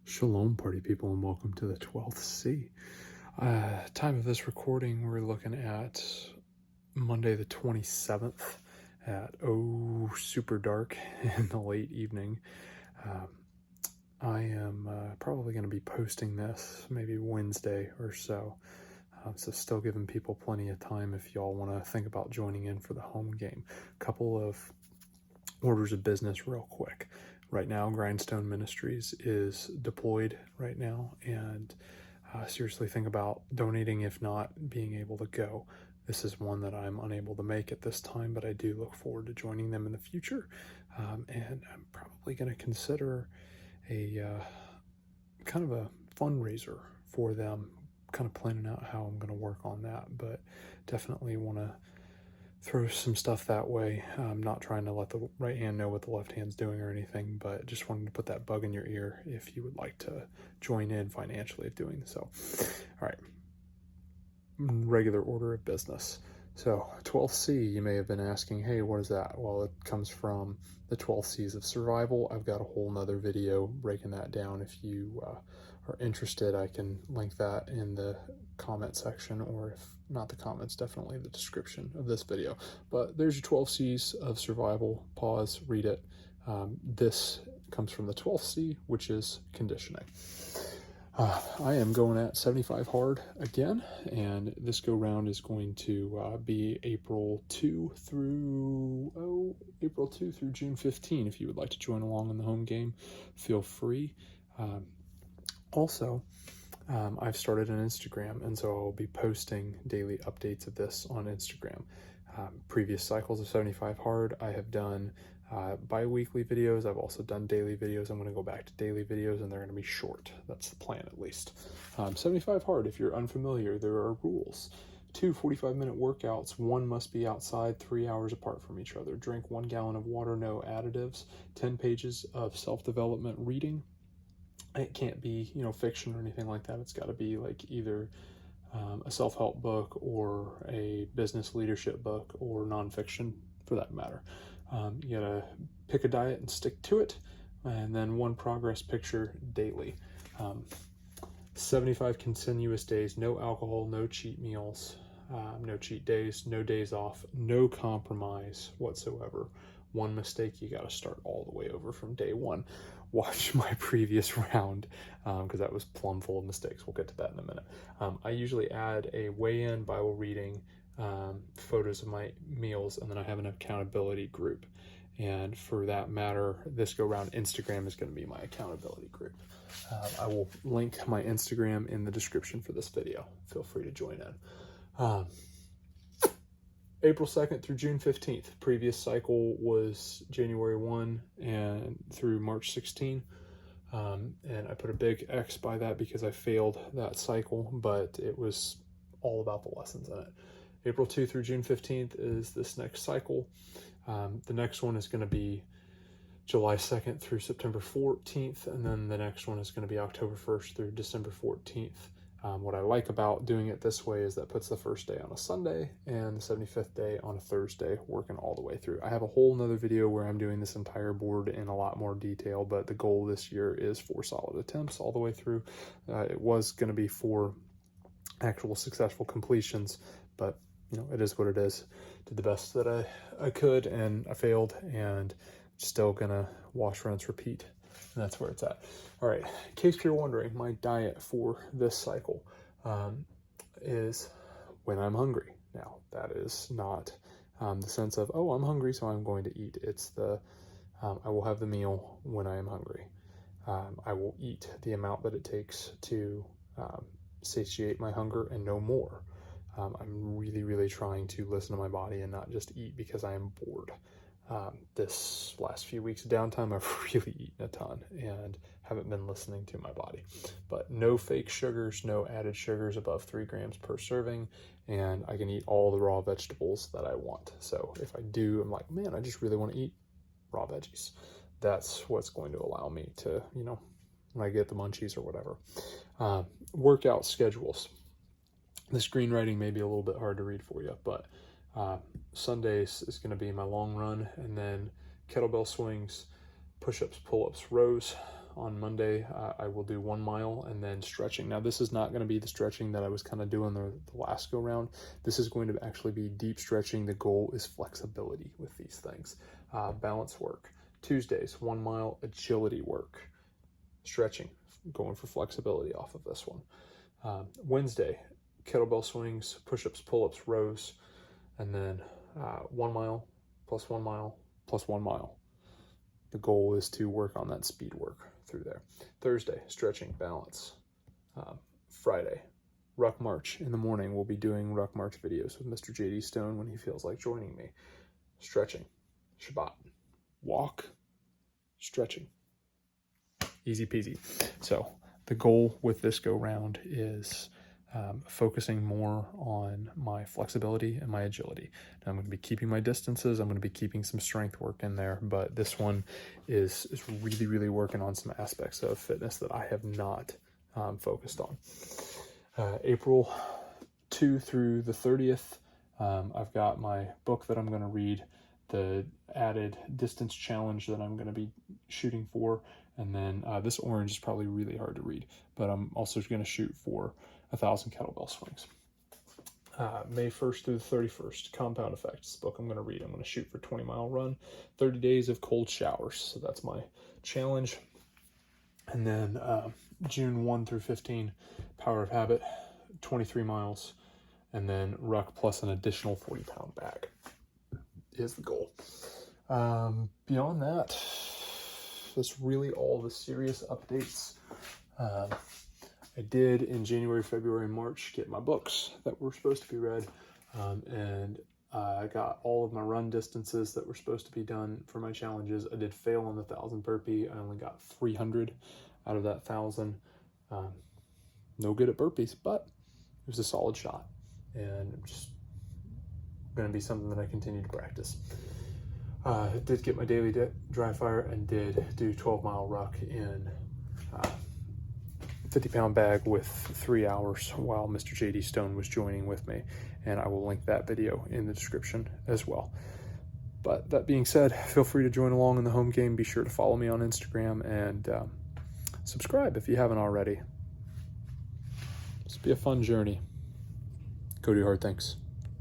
Shalom, party people, and welcome to the 12th C. Time of this recording, we're looking at Monday the 27th at super dark in the late evening. I am probably going to be posting this maybe Wednesday or so. So still giving people plenty of time if y'all want to think about joining in for the home game. Couple of orders of business real quick. Right now, Grindstone Ministries is deployed right now, and seriously think about donating, if not being able to go. This is one that I'm unable to make at this time, but I do look forward to joining them in the future. And I'm probably going to consider a kind of a fundraiser for them, kind of planning out how I'm going to work on that, but definitely want to throw some stuff that way. I'm not trying to let the right hand know what the left hand's doing or anything, but just wanted to put that bug in your ear if you would like to join in financially of doing so. All right, regular order of business. So 12th C, you may have been asking, hey, what is that? Well, it comes from the 12 C's of survival. I've got a whole nother video breaking that down. If you are interested, I can link that in the comment section, or if not the comments, definitely the description of this video. But there's your 12 C's of survival. Pause, read it. This comes from the 12th C, which is conditioning. I am going at 75 hard again, and this go round is going to be April 2 through June 15. If you would like to join along in the home game, feel free. Also, I've started an Instagram, and so I'll be posting daily updates of this on Instagram. Previous cycles of 75 hard, I have done bi-weekly videos. I've also done daily videos. I'm going to go back to daily videos, and they're going to be short. That's the plan, at least. 75 hard, if you're unfamiliar, there are rules. 2 45-minute workouts. 1 must be outside 3 hours apart from each other. Drink 1 gallon of water, no additives. 10 pages of self-development reading. It can't be, fiction or anything like that. It's got to be like either a self-help book or a business leadership book or nonfiction for that matter. You gotta pick a diet and stick to it, and then 1 progress picture daily. 75 continuous days, no alcohol, no cheat meals, no cheat days, no days off, no compromise whatsoever. 1 mistake, you got to start all the way over from day 1. Watch my previous round because that was plumb full of mistakes. We'll get to that in a minute. I usually add a weigh-in, Bible reading, photos of my meals, and then I have an accountability group. And for that matter, this go round, Instagram is going to be my accountability group. I will link my Instagram in the description for this video. Feel free to join in. April 2nd through June 15th. Previous cycle was January 1 and through March 16. And I put a big X by that because I failed that cycle, but it was all about the lessons in it. April 2 through June 15th is this next cycle. The next one is going to be July 2nd through September 14th, and then the next one is going to be October 1st through December 14th. What I like about doing it this way is that puts the first day on a Sunday and the 75th day on a Thursday, working all the way through. I have a whole nother video where I'm doing this entire board in a lot more detail, but the goal this year is 4 solid attempts all the way through. It was going to be 4 actual successful completions, but it is what it is. Did the best that I could, and I failed, and still gonna wash, rinse, repeat. And that's where it's at. All right, in case you're wondering, my diet for this cycle is when I'm hungry. Now, that is not the sense of, oh, I'm hungry, so I'm going to eat. It's the, I will have the meal when I am hungry. I will eat the amount that it takes to satiate my hunger and no more. I'm really, really trying to listen to my body and not just eat because I am bored. This last few weeks of downtime, I've really eaten a ton and haven't been listening to my body. But no fake sugars, no added sugars above 3 grams per serving, and I can eat all the raw vegetables that I want. So if I do, I'm like, man, I just really want to eat raw veggies. That's what's going to allow me to, when I get the munchies or whatever. Workout schedules. This green writing may be a little bit hard to read for you, but Sundays is going to be my long run, and then kettlebell swings, push-ups, pull-ups, rows on Monday, I will do 1 mile and then stretching. Now, this is not going to be the stretching that I was kind of doing the last go round. This is going to actually be deep stretching. The goal is flexibility with these things. Balance work. Tuesdays, 1 mile agility work. Stretching, going for flexibility off of this one. Wednesday, kettlebell swings, push-ups, pull-ups, rows, and then 1 mile plus 1 mile plus 1 mile. The goal is to work on that speed work through there. Thursday, stretching, balance. Friday, Ruck March. In the morning, we'll be doing Ruck March videos with Mr. J.D. Stone when he feels like joining me. Stretching, Shabbat. Walk, stretching. Easy peasy. So the goal with this go round is focusing more on my flexibility and my agility. Now, I'm going to be keeping my distances. I'm going to be keeping some strength work in there, but this one is really, really working on some aspects of fitness that I have not focused on. April 2 through the 30th, I've got my book that I'm going to read, the added distance challenge that I'm going to be shooting for, and then this orange is probably really hard to read, but I'm also going to shoot for 1,000 kettlebell swings. May 1st through the 31st, Compound Effect. This book I'm going to read. I'm going to shoot for 20-mile run, 30 days of cold showers. So that's my challenge. And then June 1 through 15, Power of Habit, 23 miles, and then Ruck plus an additional 40-pound bag is the goal. Beyond that, that's really all the serious updates. I did in January, February, and March get my books that were supposed to be read, and I got all of my run distances that were supposed to be done for my challenges. I did fail on the 1,000 burpee. I only got 300 out of that 1,000. No good at burpees, but it was a solid shot, and just going to be something that I continue to practice. Did get my daily dry fire and did do 12-mile ruck in 50-pound bag with 3 hours while Mr. J.D. Stone was joining with me, and I will link that video in the description as well. But that being said, feel free to join along in the home game. Be sure to follow me on Instagram and subscribe if you haven't already. This will be a fun journey. Go do hard things.